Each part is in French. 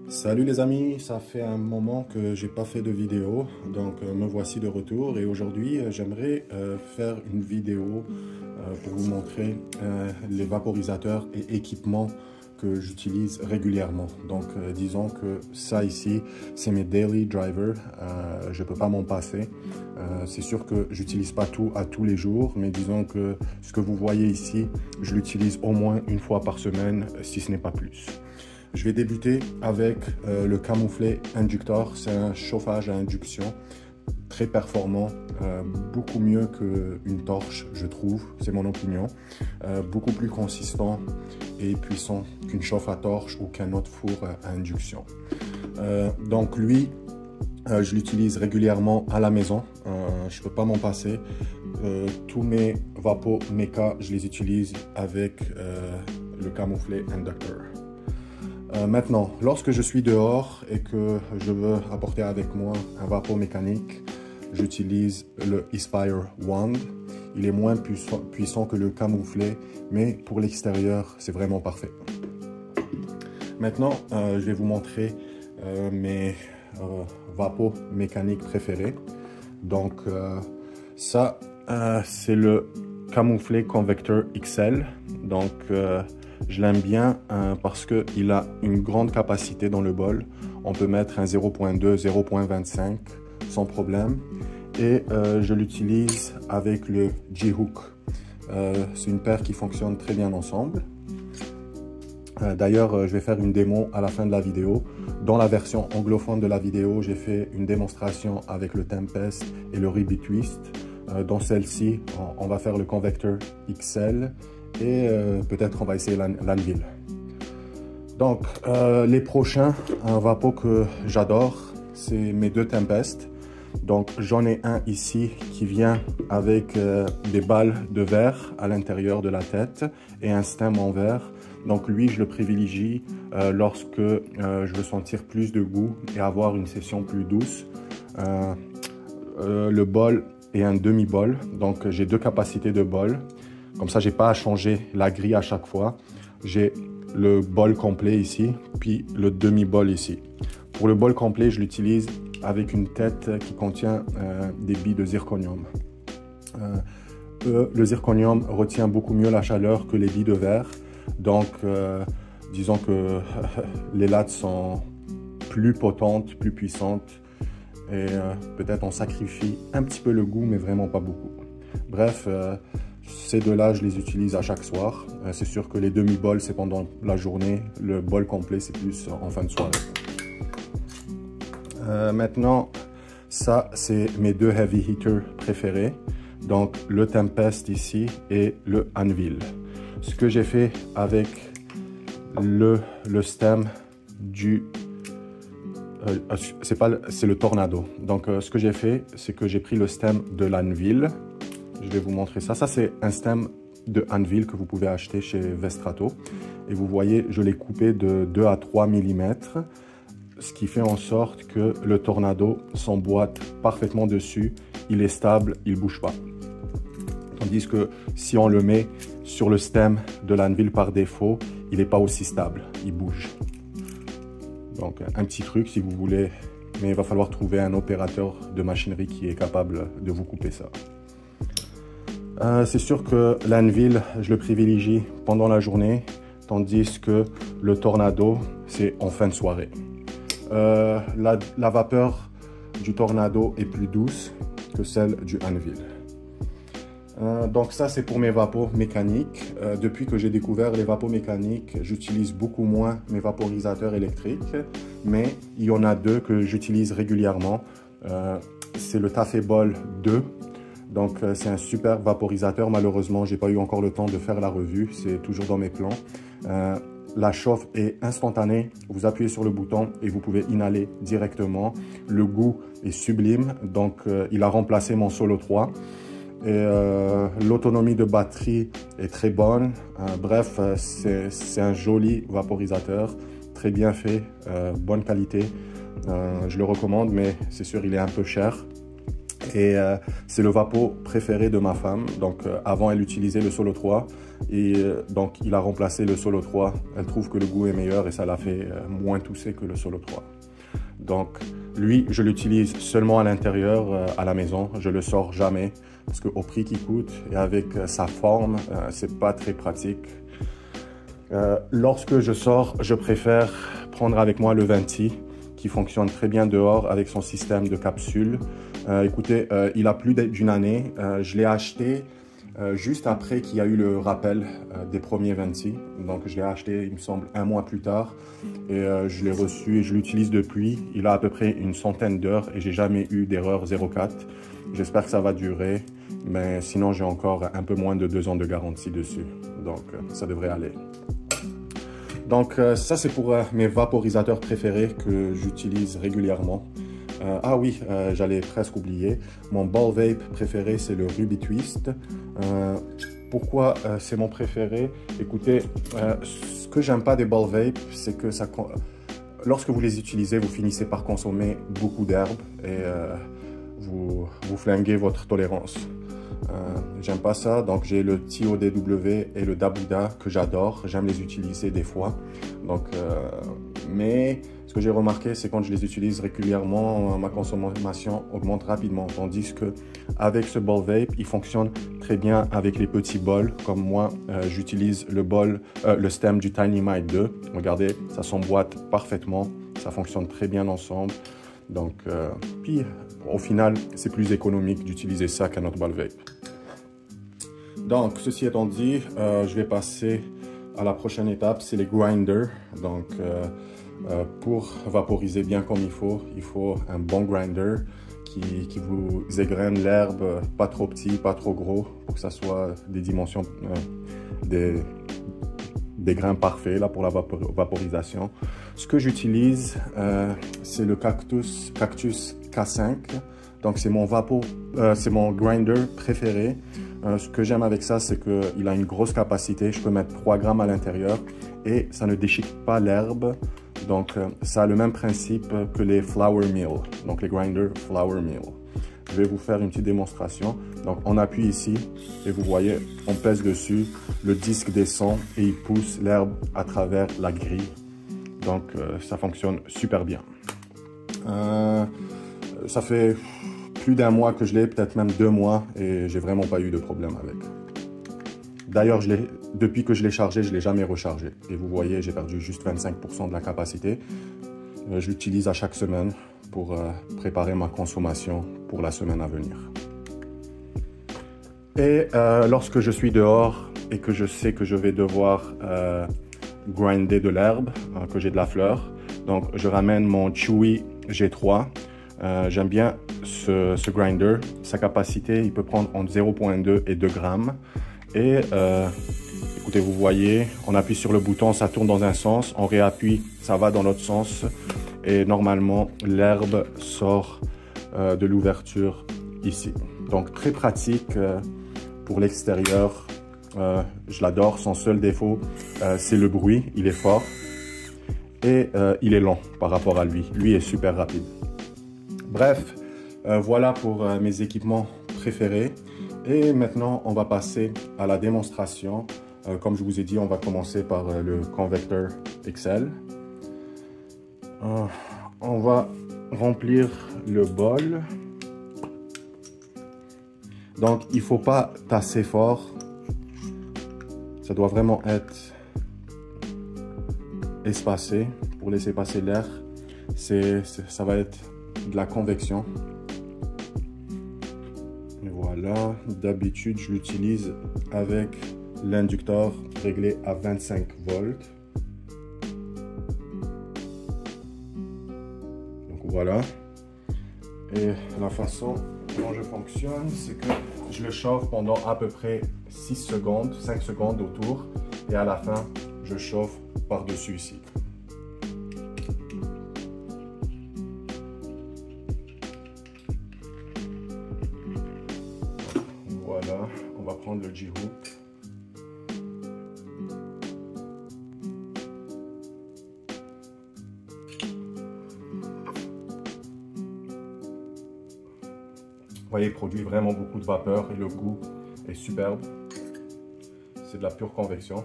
Salut les amis, ça fait un moment que j'ai pas fait de vidéo, donc me voici de retour et aujourd'hui j'aimerais faire une vidéo pour vous montrer les vaporisateurs et équipements que j'utilise régulièrement. Donc disons que ça ici c'est mes daily drivers, je peux pas m'en passer. C'est sûr que j'utilise pas tout à tous les jours, mais disons que ce que vous voyez ici, je l'utilise au moins une fois par semaine, si ce n'est pas plus. Je vais débuter avec le Camouflet Inductor. C'est un chauffage à induction très performant, beaucoup mieux qu'une torche, je trouve, c'est mon opinion. Beaucoup plus consistant et puissant qu'une chauffe à torche ou qu'un autre four à induction. Donc lui, je l'utilise régulièrement à la maison, je ne peux pas m'en passer. Tous mes Vapo Mecha, je les utilise avec le Camouflet Inductor. Maintenant, lorsque je suis dehors et que je veux apporter avec moi un Vapo mécanique, j'utilise le Ispire Wand. Il est moins puissant que le Camouflet, mais pour l'extérieur, c'est vraiment parfait. Maintenant, je vais vous montrer mes Vapo mécaniques préférés. Donc, ça, c'est le Camouflet Convector XL. Donc, je l'aime bien parce qu'il a une grande capacité dans le bol. On peut mettre un 0.2, 0.25 sans problème. Et je l'utilise avec le J-Hook. C'est une paire qui fonctionne très bien ensemble. D'ailleurs, je vais faire une démo à la fin de la vidéo. Dans la version anglophone de la vidéo, j'ai fait une démonstration avec le Tempest et le Ribbit Twist. Dans celle-ci, on va faire le Convector XL. Et peut-être on va essayer l'Anvil. Donc les prochains Vapo que j'adore, c'est mes deux Tempest. Donc j'en ai un ici qui vient avec des balles de verre à l'intérieur de la tête et un stem en verre. Donc lui je le privilégie lorsque je veux sentir plus de goût et avoir une session plus douce. Le bol est un demi-bol, donc j'ai deux capacités de bol. Comme ça, j'ai pas à changer la grille à chaque fois. J'ai le bol complet ici, puis le demi-bol ici. Pour le bol complet, je l'utilise avec une tête qui contient des billes de zirconium. Le zirconium retient beaucoup mieux la chaleur que les billes de verre. Donc, disons que les lattes sont plus potentes, plus puissantes. Et peut-être on sacrifie un petit peu le goût, mais vraiment pas beaucoup. Bref, ces deux-là, je les utilise à chaque soir. C'est sûr que les demi-bols, c'est pendant la journée. Le bol complet, c'est plus en fin de soirée. Maintenant, ça, c'est mes deux heavy hitters préférés. Donc, le Tempest ici et le Anvil. Ce que j'ai fait avec le stem du... c'est le Tornado. Donc, ce que j'ai fait, c'est que j'ai pris le stem de l'Anvil. Je vais vous montrer ça. Ça, c'est un stem de Anvil que vous pouvez acheter chez Vestrato. Et vous voyez, je l'ai coupé de 2 à 3 mm, ce qui fait en sorte que le Tornado s'emboîte parfaitement dessus. Il est stable, il ne bouge pas. Tandis que si on le met sur le stem de l'Anvil par défaut, il n'est pas aussi stable, il bouge. Donc, un petit truc si vous voulez, mais il va falloir trouver un opérateur de machinerie qui est capable de vous couper ça. C'est sûr que l'Anvil, je le privilégie pendant la journée, tandis que le Tornado, c'est en fin de soirée. La vapeur du Tornado est plus douce que celle du Anvil. Donc ça, c'est pour mes vapos mécaniques. Depuis que j'ai découvert les vapos mécaniques, j'utilise beaucoup moins mes vaporisateurs électriques, mais il y en a deux que j'utilise régulièrement. C'est le Tafebol 2. Donc c'est un super vaporisateur. Malheureusement, j'ai pas eu encore le temps de faire la revue. C'est toujours dans mes plans. La chauffe est instantanée. Vous appuyez sur le bouton et vous pouvez inhaler directement. Le goût est sublime. Donc il a remplacé mon Solo 3. Et l'autonomie de batterie est très bonne. Bref, c'est un joli vaporisateur. Très bien fait, bonne qualité. Je le recommande, mais c'est sûr, il est un peu cher. Et c'est le vapeau préféré de ma femme. Donc avant, elle utilisait le Solo 3 et donc il a remplacé le Solo 3. Elle trouve que le goût est meilleur et ça l'a fait moins tousser que le Solo 3. Donc lui, je l'utilise seulement à l'intérieur, à la maison. Je le sors jamais parce qu'au prix qu'il coûte et avec sa forme, c'est pas très pratique. Lorsque je sors, je préfère prendre avec moi le Venti qui fonctionne très bien dehors avec son système de capsules. Écoutez, il a plus d'une année. Je l'ai acheté juste après qu'il y a eu le rappel des premiers Venti. Donc je l'ai acheté, il me semble, un mois plus tard. Et je l'ai reçu et je l'utilise depuis. Il a à peu près une centaine d'heures et j'ai jamais eu d'erreur 0,4. J'espère que ça va durer. Mais sinon, j'ai encore un peu moins de 2 ans de garantie dessus. Donc ça devrait aller. Donc ça, c'est pour mes vaporisateurs préférés que j'utilise régulièrement. Ah oui, j'allais presque oublier. Mon ball vape préféré, c'est le Ruby Twist. Pourquoi c'est mon préféré? Écoutez, ce que j'aime pas des ball vape, c'est que lorsque vous les utilisez, vous finissez par consommer beaucoup d'herbe et vous flinguez votre tolérance. J'aime pas ça, donc j'ai le TODW et le Dabuda que j'adore. J'aime les utiliser des fois. Donc, mais ce que j'ai remarqué, c'est quand je les utilise régulièrement, ma consommation augmente rapidement. Tandis que avec ce ball vape, il fonctionne très bien avec les petits bols. Comme moi, j'utilise le stem du Tiny Might 2. Regardez, ça s'emboîte parfaitement. Ça fonctionne très bien ensemble. Donc, puis au final, c'est plus économique d'utiliser ça qu'un autre ball vape. Donc, ceci étant dit, je vais passer à la prochaine étape, c'est les grinders. Donc, pour vaporiser bien comme il faut un bon grinder qui vous égrène l'herbe, pas trop petit, pas trop gros, pour que ça soit des dimensions, des grains parfaits là, pour la vaporisation. Ce que j'utilise, c'est le Cactus K5. Donc, c'est mon grinder préféré. Ce que j'aime avec ça, c'est qu'il a une grosse capacité. Je peux mettre 3 grammes à l'intérieur et ça ne déchique pas l'herbe. Donc, ça a le même principe que les Flour Mill, donc les grinders Flour Mill. Je vais vous faire une petite démonstration. Donc, on appuie ici et vous voyez, on pèse dessus, le disque descend et il pousse l'herbe à travers la grille. Donc, ça fonctionne super bien. Ça fait plus d'1 mois que je l'ai, peut-être même 2 mois, et j'ai vraiment pas eu de problème avec. D'ailleurs, depuis que je l'ai chargé, je l'ai jamais rechargé. Et vous voyez, j'ai perdu juste 25% de la capacité. Je l'utilise à chaque semaine pour préparer ma consommation pour la semaine à venir. Et lorsque je suis dehors et que je sais que je vais devoir grinder de l'herbe, que j'ai de la fleur, donc je ramène mon Chewy G3. J'aime bien ce grinder. Sa capacité, il peut prendre entre 0,2 et 2 grammes. Et écoutez, vous voyez, on appuie sur le bouton, ça tourne dans un sens, on réappuie, ça va dans l'autre sens. Et normalement, l'herbe sort de l'ouverture ici. Donc très pratique pour l'extérieur. Je l'adore. Son seul défaut, c'est le bruit. Il est fort et il est lent par rapport à lui. Lui est super rapide. Bref, voilà pour mes équipements préférés. Et maintenant, on va passer à la démonstration. Comme je vous ai dit, on va commencer par le Convector XL. On va remplir le bol. Donc, il ne faut pas tasser fort. Ça doit vraiment être espacé pour laisser passer l'air. Ça va être de la convection. Et voilà, d'habitude, je l'utilise avec l'inducteur réglé à 25 volts. Donc voilà. Et la façon dont je fonctionne, c'est que je le chauffe pendant à peu près 6 secondes, 5 secondes autour. Et à la fin, je chauffe par-dessus ici. Voilà, on va prendre le J-Hook. Vous voyez, il produit vraiment beaucoup de vapeur et le goût est superbe. C'est de la pure convection.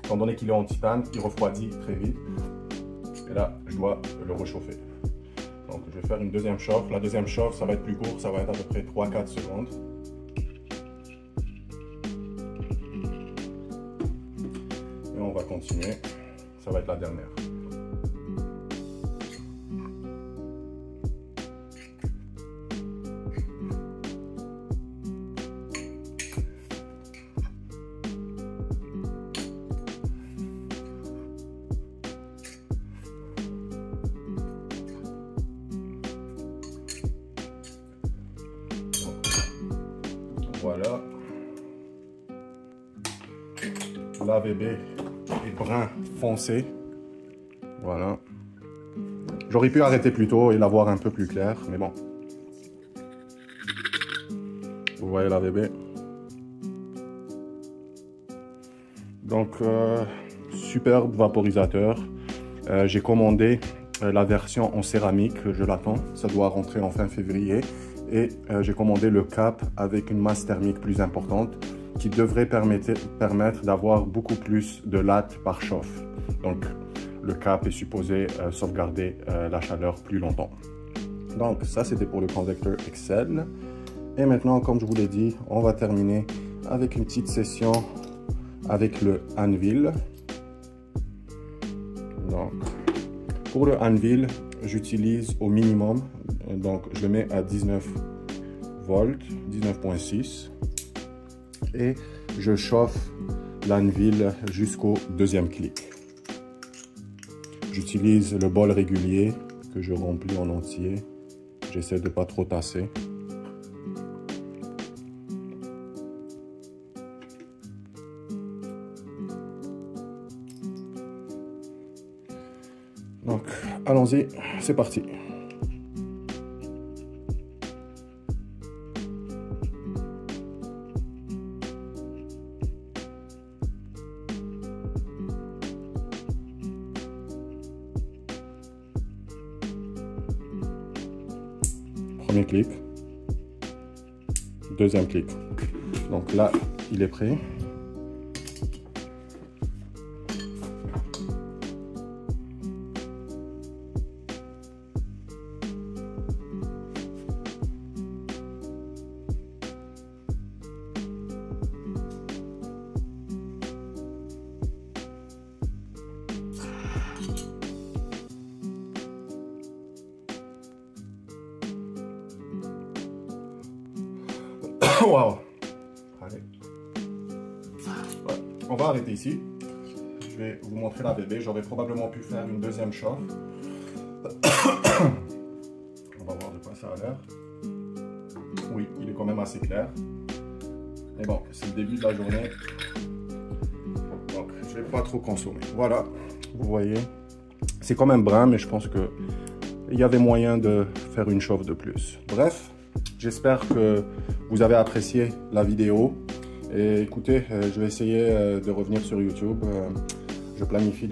Étant donné qu'il est en titane, il refroidit très vite. Et là, je dois le réchauffer. Donc, je vais faire une deuxième chauffe. La deuxième chauffe, ça va être plus court, ça va être à peu près 3-4 secondes. Et on va continuer. Ça va être la dernière. Voilà. L'AVB est brun foncé. Voilà. J'aurais pu arrêter plus tôt et l'avoir un peu plus clair, mais bon. Vous voyez l'AVB. Donc, superbe vaporisateur. J'ai commandé la version en céramique, je l'attends. Ça doit rentrer en fin février. Et j'ai commandé le cap avec une masse thermique plus importante qui devrait permettre d'avoir beaucoup plus de lattes par chauffe. Donc le cap est supposé sauvegarder la chaleur plus longtemps. Donc ça c'était pour le convecteur Excel. Et maintenant, comme je vous l'ai dit, on va terminer avec une petite session avec le Anvil. Donc pour le Anvil, j'utilise au minimum, donc je le mets à 19 volts, 19.6 et je chauffe l'Anvil jusqu'au deuxième clic. J'utilise le bol régulier que je remplis en entier, j'essaie de ne pas trop tasser. Donc, allons-y, c'est parti. Premier clic, deuxième clic. Donc là, il est prêt. Wow. Allez. Ouais, on va arrêter ici. Je vais vous montrer la bébé. J'aurais probablement pu faire une deuxième chauffe. On va voir de quoi ça a l'air. Oui, il est quand même assez clair. Mais bon, c'est le début de la journée. Donc, je ne vais pas trop consommer. Voilà, vous voyez. C'est quand même brun, mais je pense qu'il y avait moyen de faire une chauffe de plus. Bref. J'espère que vous avez apprécié la vidéo. Et écoutez, je vais essayer de revenir sur YouTube. Je planifie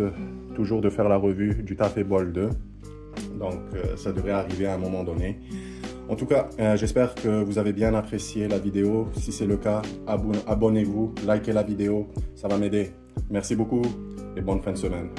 toujours de faire la revue du Tafé Bol 2. Donc, ça devrait arriver à un moment donné. En tout cas, j'espère que vous avez bien apprécié la vidéo. Si c'est le cas, abonnez-vous, likez la vidéo. Ça va m'aider. Merci beaucoup et bonne fin de semaine.